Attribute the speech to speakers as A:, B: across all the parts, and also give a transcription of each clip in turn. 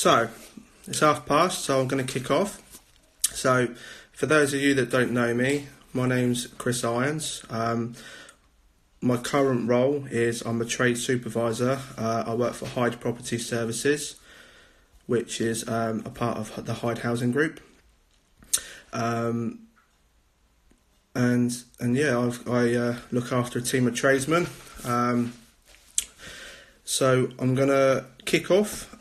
A: So, it's past, so I'm going to kick off. So, for those of you that don't know me, my name's Chris Irons. My current role is I'm a trade supervisor. I work for Hyde Property Services, which is a part of the Hyde Housing Group. And yeah, I look after a team of tradesmen. So I'm going to kick off.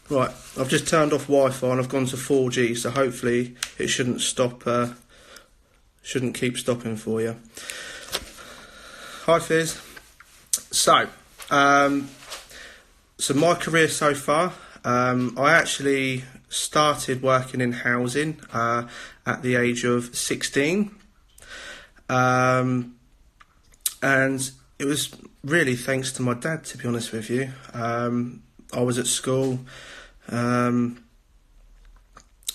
A: Right, I've just turned off Wi-Fi and I've gone to 4G, so hopefully it shouldn't keep stopping for you. Hi Fizz. So my career so far, I actually started working in housing at the age of 16, and it was really thanks to my dad, to be honest with you. I was at school,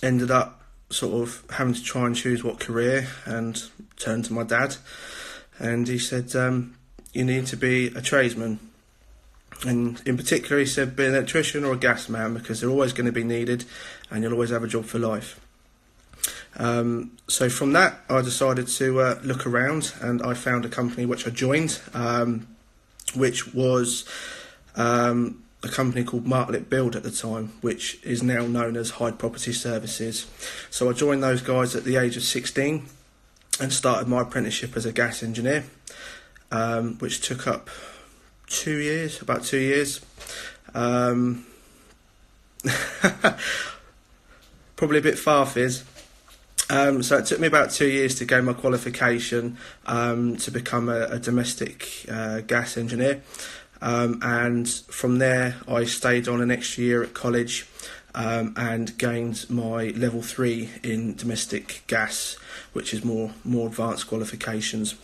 A: ended up sort of having to try and choose what career, and turned to my dad, and he said, you need to be a tradesman. And in particular, he said, be an electrician or a gas man, because they're always going to be needed and you'll always have a job for life. So from that, I decided to look around, and I found a company which I joined, which was a company called Martlet Build at the time, which is now known as Hyde Property Services. So I joined those guys at the age of 16 and started my apprenticeship as a gas engineer, which took up about 2 years. Probably a bit far, Fizz. So it took me about 2 years to gain my qualification to become a domestic gas engineer. And from there I stayed on an extra year at college and gained my level 3 in domestic gas, which is more advanced qualifications.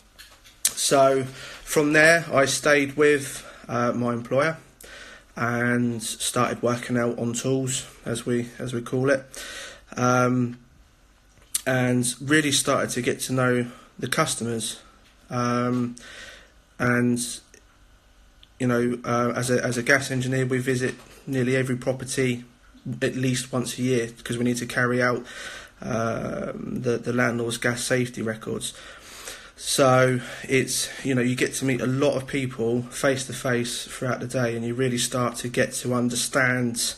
A: So from there I stayed with my employer and started working out on tools, as we call it, and really started to get to know the customers, and you know, as a gas engineer, we visit nearly every property at least once a year, because we need to carry out the landlord's gas safety records. So it's, you know, you get to meet a lot of people face to face throughout the day, and you really start to get to understand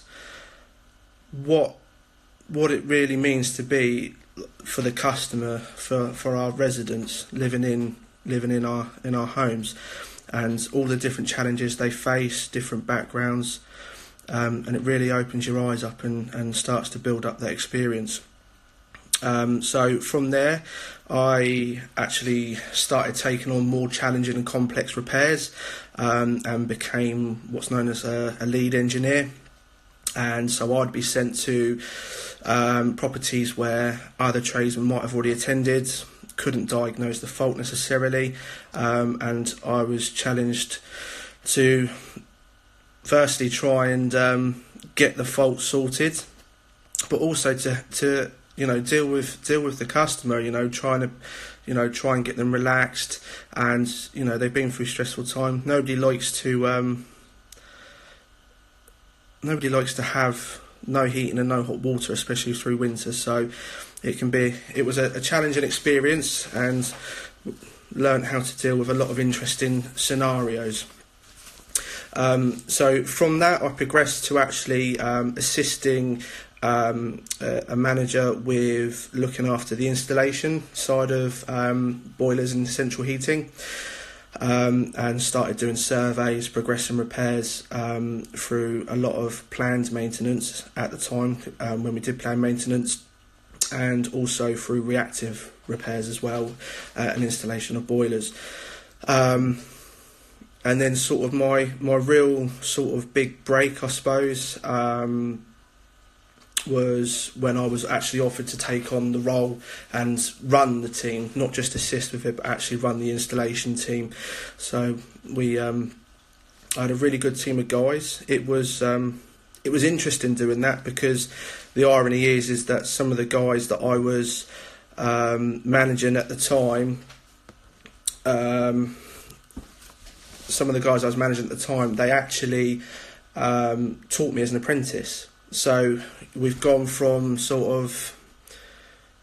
A: what it really means to be for the customer, for our residents living in our homes, and all the different challenges they face, different backgrounds, and it really opens your eyes up and starts to build up that experience. So from there, I actually started taking on more challenging and complex repairs, and became what's known as a lead engineer. And so I'd be sent to properties where other tradesmen might have already attended, couldn't diagnose the fault necessarily, and I was challenged to firstly try and get the fault sorted, but also to you know, deal with the customer, you know, try and get them relaxed. And you know, they've been through stressful time. Nobody likes to have no heating and no hot water, especially through winter. So it was a challenging experience, and learned how to deal with a lot of interesting scenarios. So from that, I progressed to actually assisting a manager with looking after the installation side of boilers and central heating, and started doing surveys, progressing repairs through a lot of planned maintenance at the time, when we did planned maintenance, and also through reactive repairs as well, and installation of boilers. And then sort of my real sort of big break, I suppose, was when I was actually offered to take on the role and run the team, not just assist with it, but actually run the installation team. So I had a really good team of guys. It was interesting doing that, because the irony is that some of the guys that I was managing at the time, they actually taught me as an apprentice. So we've gone from sort of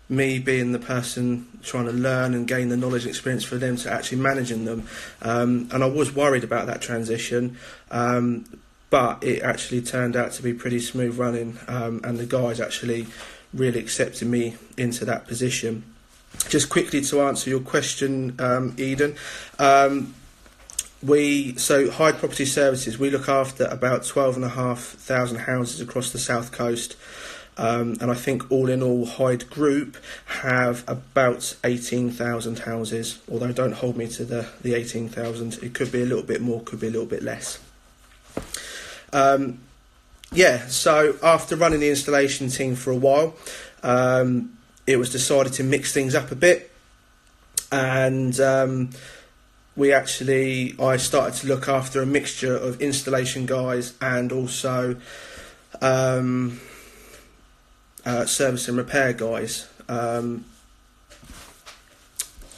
A: me being the person trying to learn and gain the knowledge and experience for them to actually managing them. And I was worried about that transition, but it actually turned out to be pretty smooth running, and the guys actually really accepted me into that position. Just quickly to answer your question, Eden, so Hyde Property Services, we look after about 12,500 houses across the south coast. And I think all in all, Hyde Group have about 18,000 houses, although don't hold me to the 18,000. It could be a little bit more, could be a little bit less. So after running the installation team for a while, it was decided to mix things up a bit. And I started to look after a mixture of installation guys and also service and repair guys.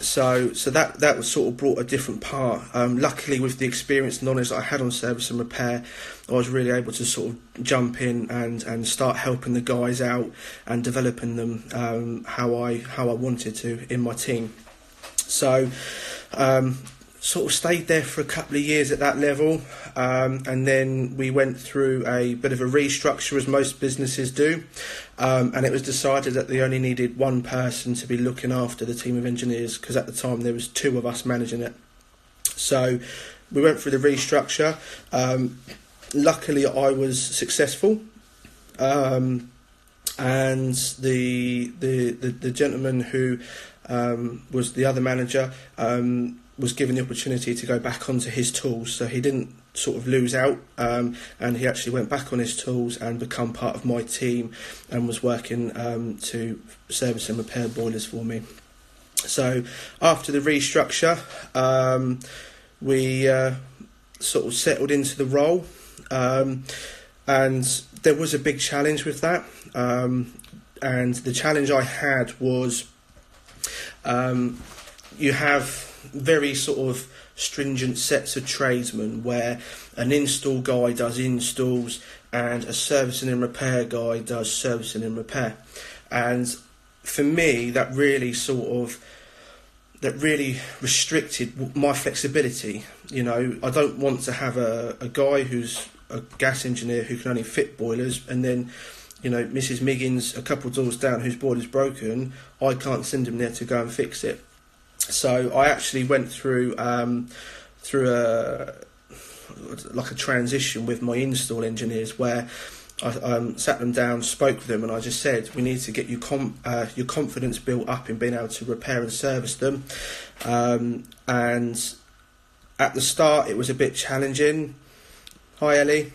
A: So that was sort of brought a different part. Luckily, with the experience and knowledge that I had on service and repair, I was really able to sort of jump in and start helping the guys out and developing them how I wanted to in my team. So sort of stayed there for a couple of years at that level, and then we went through a bit of a restructure, as most businesses do, and it was decided that they only needed one person to be looking after the team of engineers, because at the time there was two of us managing it. So we went through the restructure. Luckily I was successful, and the gentleman who was the other manager was given the opportunity to go back onto his tools, so he didn't sort of lose out, and he actually went back on his tools and become part of my team and was working to service and repair boilers for me. So after the restructure, we sort of settled into the role, and there was a big challenge with that, and the challenge I had was you have very sort of stringent sets of tradesmen where an install guy does installs and a servicing and repair guy does servicing and repair. And for me, that really restricted my flexibility. You know, I don't want to have a guy who's a gas engineer who can only fit boilers, and then, you know, Mrs. Miggins a couple of doors down whose boiler's broken, I can't send him there to go and fix it. So I actually went through a transition with my install engineers, where I sat them down, spoke with them, and I just said, we need to get your confidence built up in being able to repair and service them. And at the start it was a bit challenging. Hi Ellie.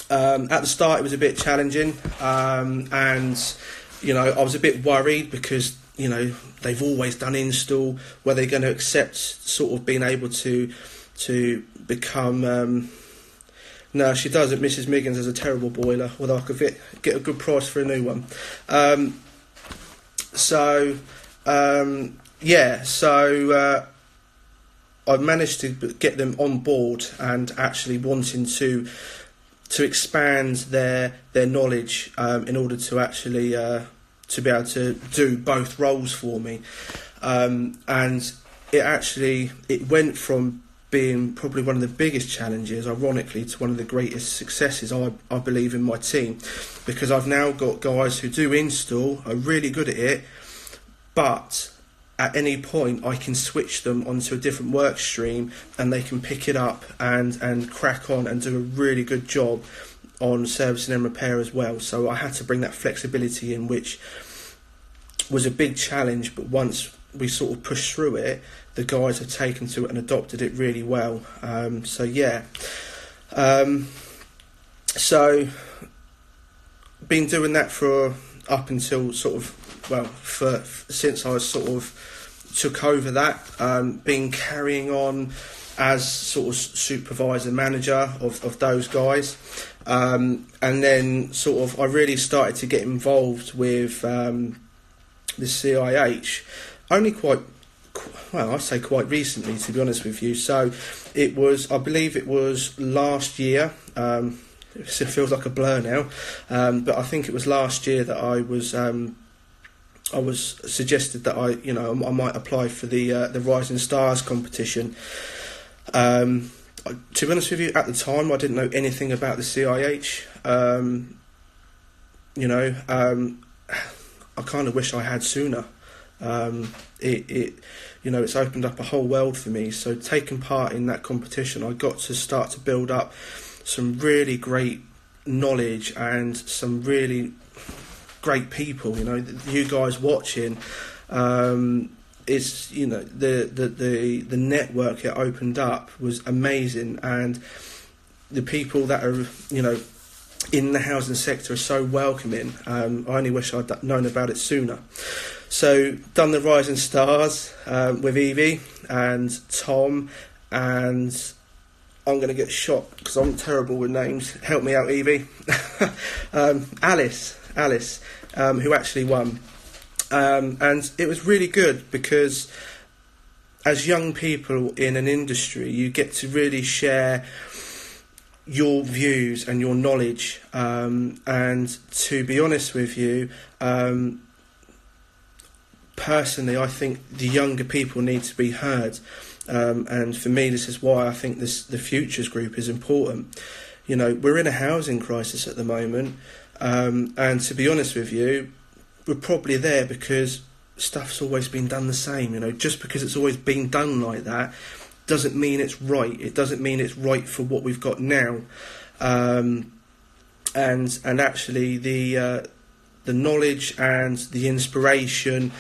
A: At the start it was a bit challenging, and you know, I was a bit worried because, you know, they've always done install. Were they going to accept sort of being able to become... No, she doesn't. Mrs. Miggins has a terrible boiler, although I could get a good price for a new one. I managed to get them on board and actually wanting to expand their knowledge in order to actually to be able to do both roles for me, and it went from being probably one of the biggest challenges, ironically, to one of the greatest successes I believe in my team, because I've now got guys who do install, are really good at it, but at any point I can switch them onto a different work stream and they can pick it up and crack on and do a really good job on servicing and repair as well. So I had to bring that flexibility in, which was a big challenge, but once we sort of pushed through it, the guys have taken to it and adopted it really well. So been doing that for up until sort of since I sort of took over that, been carrying on as sort of supervisor manager of those guys, and then sort of I really started to get involved with the CIH only quite recently, to be honest with you. So I believe it was last year, It feels like a blur now. But I think it was last year that I was suggested that I might apply for the Rising Stars competition. To be honest with you, at the time I didn't know anything about the CIH. I kind of wish I had sooner. It's opened up a whole world for me. So taking part in that competition, I got to start to build up some really great knowledge and some really great people. You guys watching, it's the network it opened up was amazing, and the people that are in the housing sector are so welcoming. I only wish I'd known about it sooner. So done the Rising Stars with Evie and Tom, and I'm going to get shot because I'm terrible with names. Help me out, Evie. Alice, who actually won. And it was really good because as young people in an industry, you get to really share your views and your knowledge. And to be honest with you, personally, I think the younger people need to be heard. And for me, this is why I think the Futures Group is important. We're in a housing crisis at the moment. And to be honest with you, we're probably there because stuff's always been done the same. Just because it's always been done like that doesn't mean it's right. It doesn't mean it's right for what we've got now. And actually the knowledge and the inspiration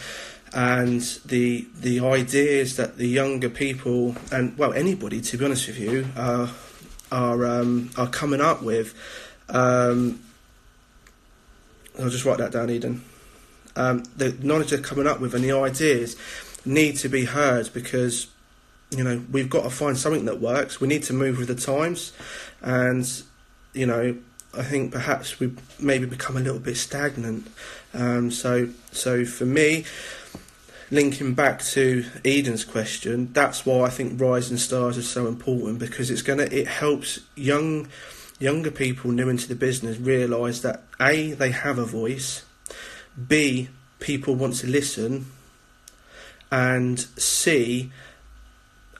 A: and the ideas that the younger people and anybody, to be honest with you, are coming up with. I'll just write that down, Eden. The knowledge they're coming up with and the ideas need to be heard because we've got to find something that works. We need to move with the times, and I think perhaps we've maybe become a little bit stagnant. So for me, linking back to Eden's question, that's why I think Rising Stars is so important, because it helps younger people new into the business realise that A, they have a voice, B, people want to listen, and C,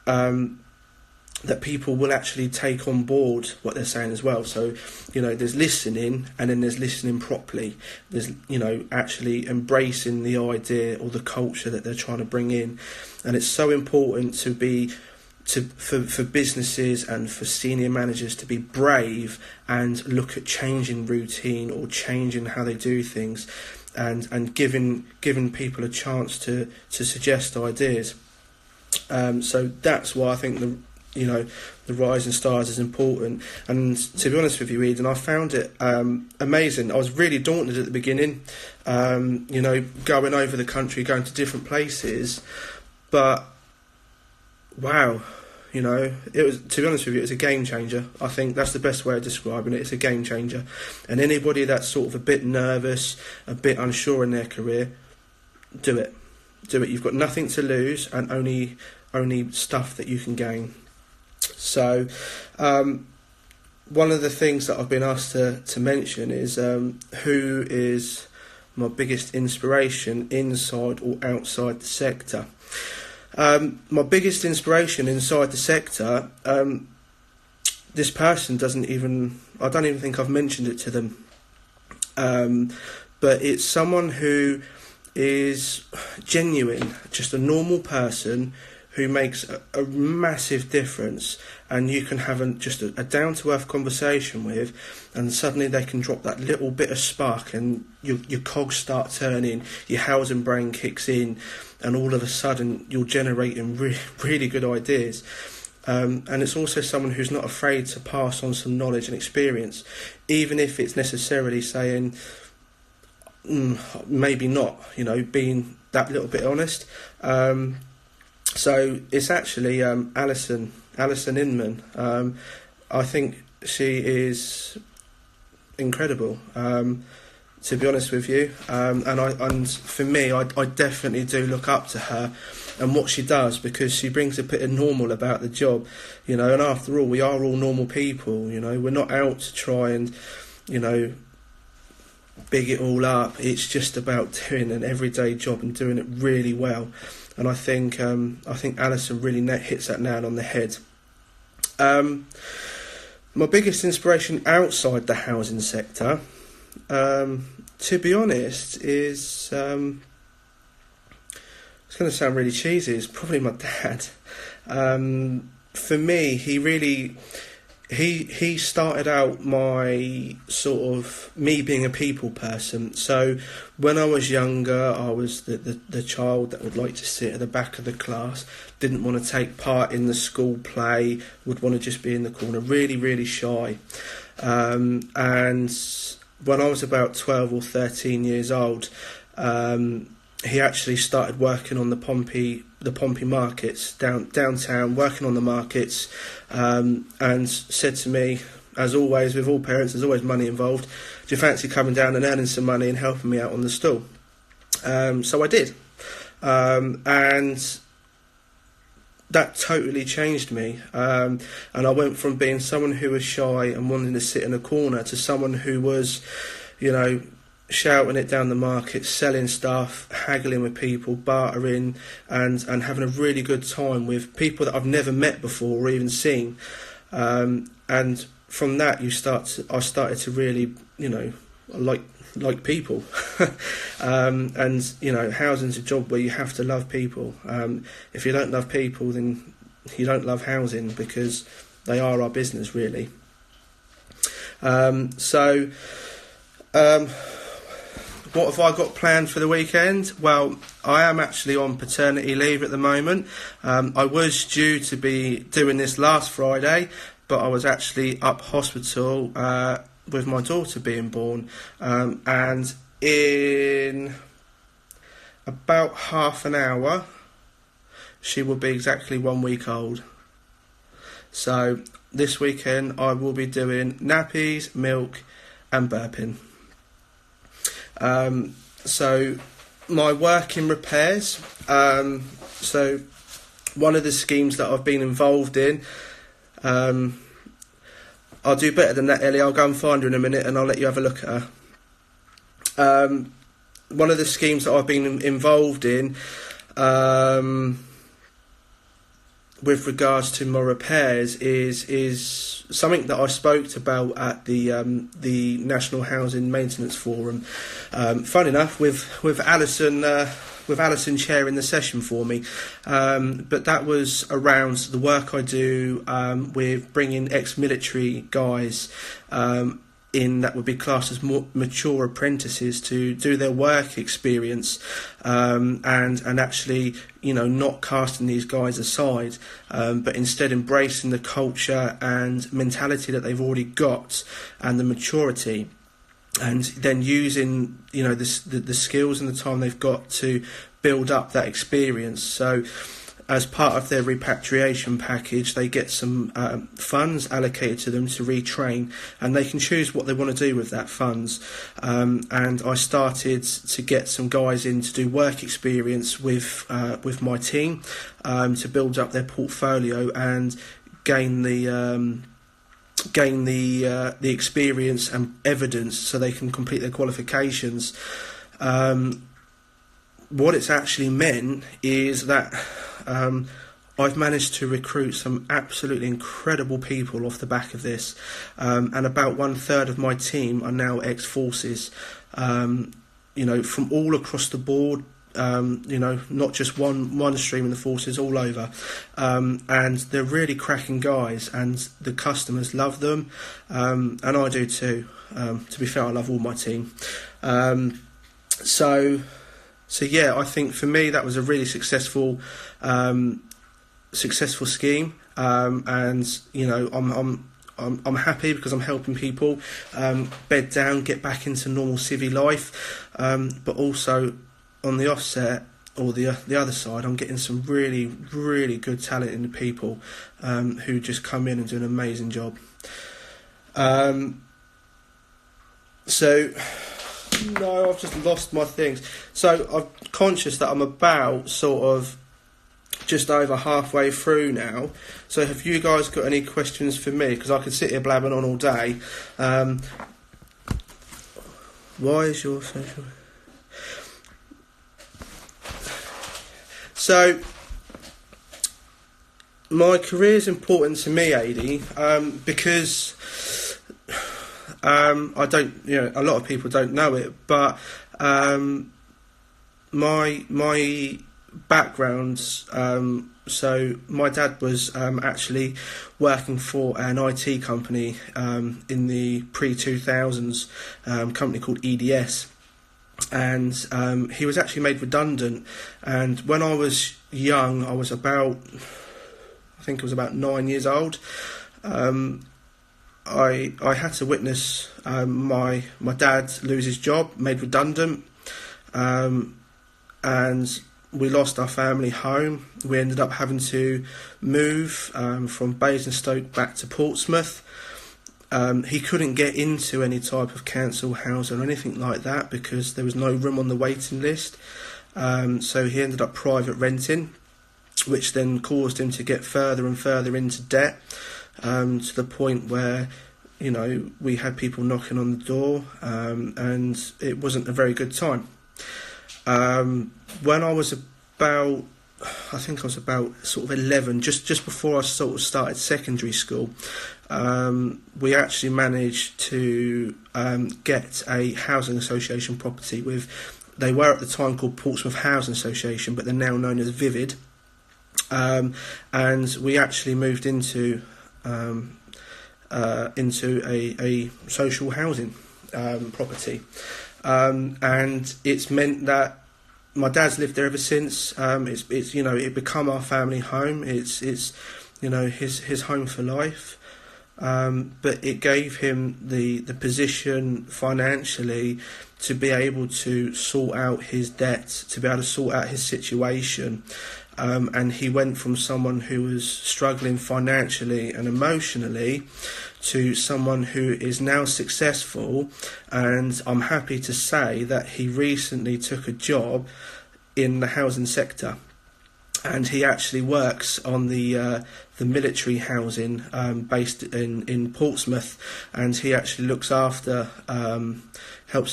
A: that people will actually take on board what they're saying as well. So, there's listening, and then there's listening properly. There's, actually embracing the idea or the culture that they're trying to bring in. And it's so important for businesses and for senior managers to be brave and look at changing routine or changing how they do things, and giving people a chance to suggest ideas. So that's why I think the Rising Stars is important. And to be honest with you, Eden, I found it amazing. I was really daunted at the beginning, going over the country, going to different places, but wow, it was, to be honest with you, it was a game changer. I think that's the best way of describing it. It's a game changer. And anybody that's sort of a bit nervous, a bit unsure in their career, do it. You've got nothing to lose and only stuff that you can gain. So one of the things that I've been asked to mention is who is my biggest inspiration inside or outside the sector. My biggest inspiration inside the sector, this person I don't even think I've mentioned it to them, but it's someone who is genuine, just a normal person who makes a massive difference, and you can have just a down-to-earth conversation with, and suddenly they can drop that little bit of spark, and your cogs start turning, your housing brain kicks in, and all of a sudden you're generating really good ideas. And it's also someone who's not afraid to pass on some knowledge and experience, even if it's necessarily saying, maybe not, being that little bit honest. So it's actually Alison Inman. I think she is incredible. to be honest with you. And for me, I definitely do look up to her and what she does, because she brings a bit of normal about the job, you know. And after all, we are all normal people, you know. We're not out to try and, you know, big it all up. It's just about doing an everyday job and doing it really well. And I think Alison really hits that nail on the head. My biggest inspiration outside the housing sector, to be honest, is it's going to sound really cheesy. It's probably my dad. For me, he started out my sort of me being a people person. So when I was younger, I was the child that would like to sit at the back of the class, didn't want to take part in the school play, would want to just be in the corner, really, really shy. And when I was about 12 or 13 years old, he actually started working on the Pompey markets downtown, working on the markets, and said to me, as always with all parents, there's always money involved. Do you fancy coming down and earning some money and helping me out on the stall? So I did, and that totally changed me. And I went from being someone who was shy and wanting to sit in a corner to someone who was, you know, shouting it down the market, selling stuff, haggling with people, bartering, and having a really good time with people that I've never met before or even seen. And from that, I started to really, you know, like people. And, you know, housing's a job where you have to love people. If you don't love people, then you don't love housing, because they are our business, really. What have I got planned for the weekend? Well, I am actually on paternity leave at the moment. I was due to be doing this last Friday, but I was actually up hospital with my daughter being born. And in about half an hour, she will be exactly 1 week old. So this weekend I will be doing nappies, milk and burping. So my work in repairs, so one of the schemes that I've been involved in, I'll do better than that, Ellie. I'll go and find her in a minute and I'll let you have a look at her. One of the schemes that I've been involved in, with regards to my repairs is something that I spoke about at the National Housing Maintenance Forum. Fun enough, with Alison chairing the session for me, but that was around the work I do with bringing ex-military guys in that would be classed as more mature apprentices to do their work experience, and actually, you know, not casting these guys aside, but instead embracing the culture and mentality that they've already got and the maturity, and then using, you know, the skills and the time they've got to build up that experience. So as part of their repatriation package, they get some funds allocated to them to retrain, and they can choose what they want to do with that funds. And I started to get some guys in to do work experience with my team, to build up their portfolio and gain the experience and evidence so they can complete their qualifications. What it's actually meant is that I've managed to recruit some absolutely incredible people off the back of this, and about 1/3 of my team are now ex-forces, you know, from all across the board, you know, not just one stream in the forces, all over, and they're really cracking guys, and the customers love them, and I do too. To be fair, I love all my team. So yeah, I think for me that was a really successful scheme, and you know, I'm happy because I'm helping people bed down, get back into normal civvy life, but also on the offset, or the other side, I'm getting some really, really good talented people who just come in and do an amazing job. So No, I've just lost my things. So I'm conscious that I'm about sort of just over halfway through now. So have you guys got any questions for me? Because I could sit here blabbing on all day. Why is your social... So my career is important to me, Adi, because I don't, a lot of people don't know it, but my backgrounds. So my dad was actually working for an IT company in the pre-2000s, company called EDS. And he was actually made redundant. And when I was young, I think I was about 9 years old. I had to witness my dad lose his job, made redundant, and we lost our family home. We ended up having to move from Basingstoke back to Portsmouth. He couldn't get into any type of council house or anything like that because there was no room on the waiting list. So he ended up private renting, which then caused him to get further and further into debt, to the point where, we had people knocking on the door, and it wasn't a very good time. When I was about sort of 11, just before I sort of started secondary school, we actually managed to get a housing association property with, they were at the time called Portsmouth Housing Association, but they're now known as Vivid, and we actually moved into a social housing property, and it's meant that my dad's lived there ever since. It's it become our family home. It's his home for life. But it gave him the position financially to be able to sort out his debt, to be able to sort out his situation. And he went from someone who was struggling financially and emotionally to someone who is now successful, and I'm happy to say that he recently took a job in the housing sector, and he actually works on the military housing based in Portsmouth, and he actually helps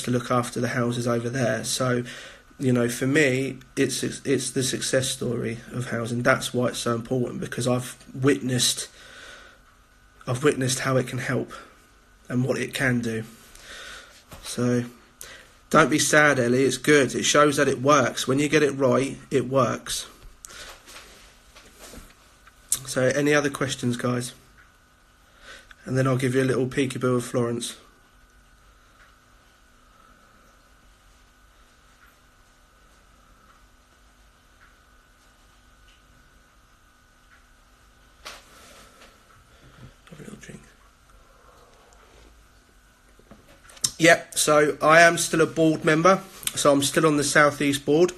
A: to look after the houses over there. So for me, it's the success story of housing. That's why it's so important, because I've witnessed how it can help and what it can do. So don't be sad, Ellie. It's good. It shows that it works. When you get it right, it works. So any other questions, guys? And then I'll give you a little peekaboo of Florence. Yep, so I am still a board member, so I'm still on the South East board.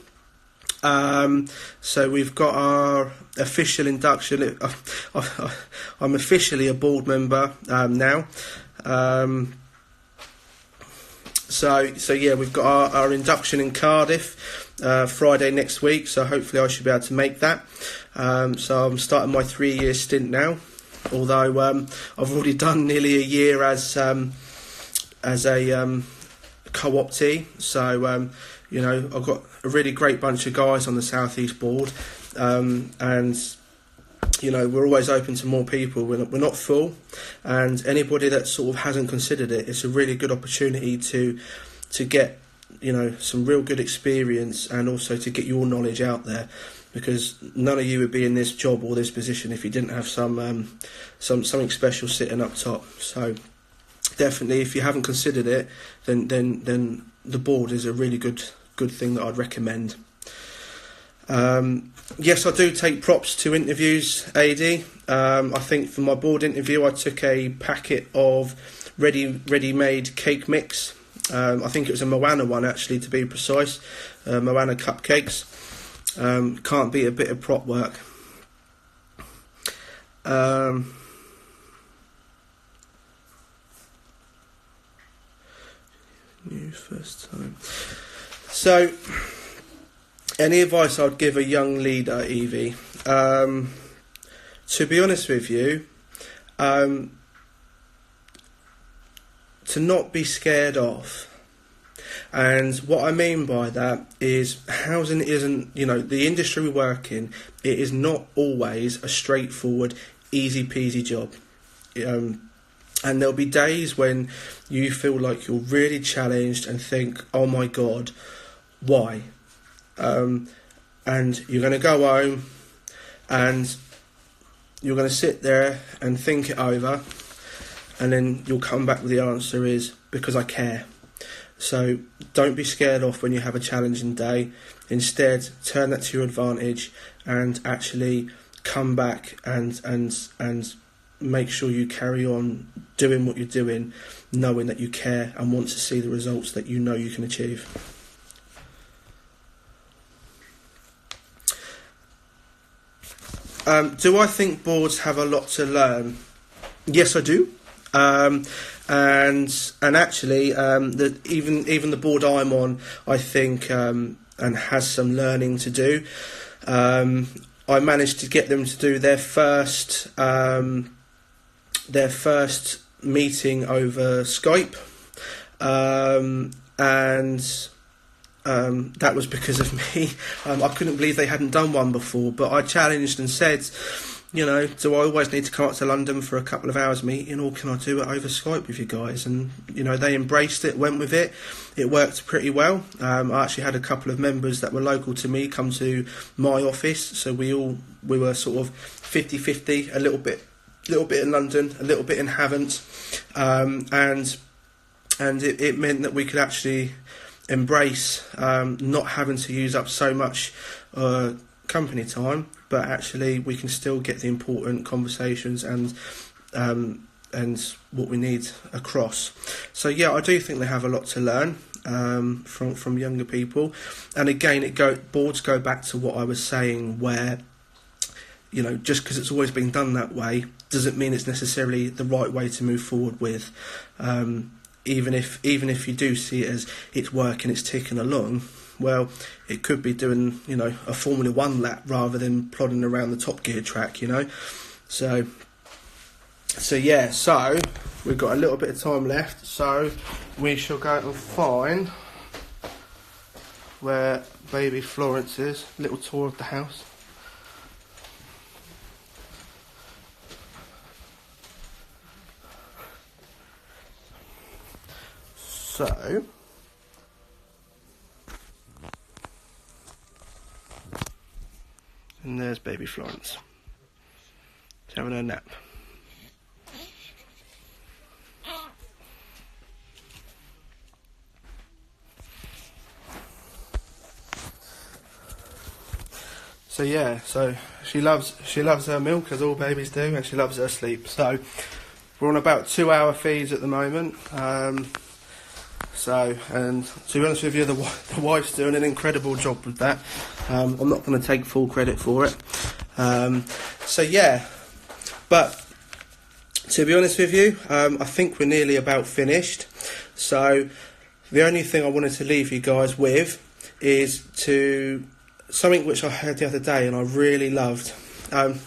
A: So we've got our official induction. I'm officially a board member now. So yeah, we've got our induction in Cardiff Friday next week, so hopefully I should be able to make that. So I'm starting my 3-year stint now, although I've already done nearly a year as a co-optee. So I've got a really great bunch of guys on the South East board, and we're always open to more people. We're not full, and anybody that sort of hasn't considered it, it's a really good opportunity to get some real good experience, and also to get your knowledge out there, because none of you would be in this job or this position if you didn't have something special sitting up top. So definitely, if you haven't considered it, then the board is a really good thing that I'd recommend. Yes, I do take props to interviews, AD. I think for my board interview, I took a packet of ready-made cake mix. I think it was a Moana one, actually, to be precise. Moana cupcakes. Can't beat a bit of prop work. first time. So, any advice I'd give a young leader, Evie? To be honest with you, to not be scared off. And what I mean by that is housing isn't, the industry we work in, it is not always a straightforward, easy peasy job. And there'll be days when you feel like you're really challenged and think, oh my God, why? And you're going to go home and you're going to sit there and think it over, and then you'll come back with the answer is because I care. So don't be scared off when you have a challenging day. Instead, turn that to your advantage and actually come back and make sure you carry on doing what you're doing, knowing that you care and want to see the results that you know you can achieve. Do I think boards have a lot to learn? Yes, I do. And actually, even the board I'm on, I think, and has some learning to do. I managed to get them to do their first meeting over Skype, and that was because of me. I couldn't believe they hadn't done one before, but I challenged and said, do I always need to come up to London for a couple of hours meeting, or can I do it over Skype with you guys? And, they embraced it, went with it. It worked pretty well. I actually had a couple of members that were local to me come to my office, so we were sort of 50-50, a little bit in London, a little bit in Havant, and it meant that we could actually embrace not having to use up so much company time, but actually we can still get the important conversations and what we need across. So yeah, I do think they have a lot to learn from younger people. And again, boards go back to what I was saying, where just because it's always been done that way doesn't mean it's necessarily the right way to move forward with. Even if you do see it as it's working, it's ticking along, well, it could be doing, a Formula 1 lap rather than plodding around the Top Gear track, So yeah, so we've got a little bit of time left, so we shall go and find where baby Florence is. Little tour of the house. So, and there's baby Florence. She's having her nap. So yeah, so she loves her milk, as all babies do, and she loves her sleep. So we're on about 2-hour feeds at the moment. And to be honest with you, the wife's doing an incredible job with that. I'm not going to take full credit for it. So yeah, but to be honest with you, I think we're nearly about finished. So the only thing I wanted to leave you guys with is something which I heard the other day and I really loved. I'm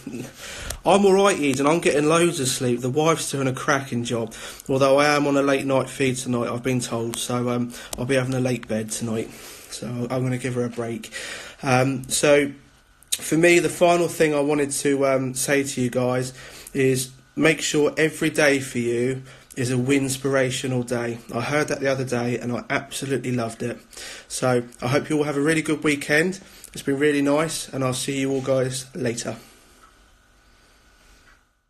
A: alright, Eden, I'm getting loads of sleep. The wife's doing a cracking job. Although I am on a late night feed tonight, I've been told. So I'll be having a late bed tonight. So I'm going to give her a break. So for me, the final thing I wanted to say to you guys is make sure every day for you is a winspirational day. I heard that the other day and I absolutely loved it. So I hope you all have a really good weekend. It's been really nice, and I'll see you all guys later.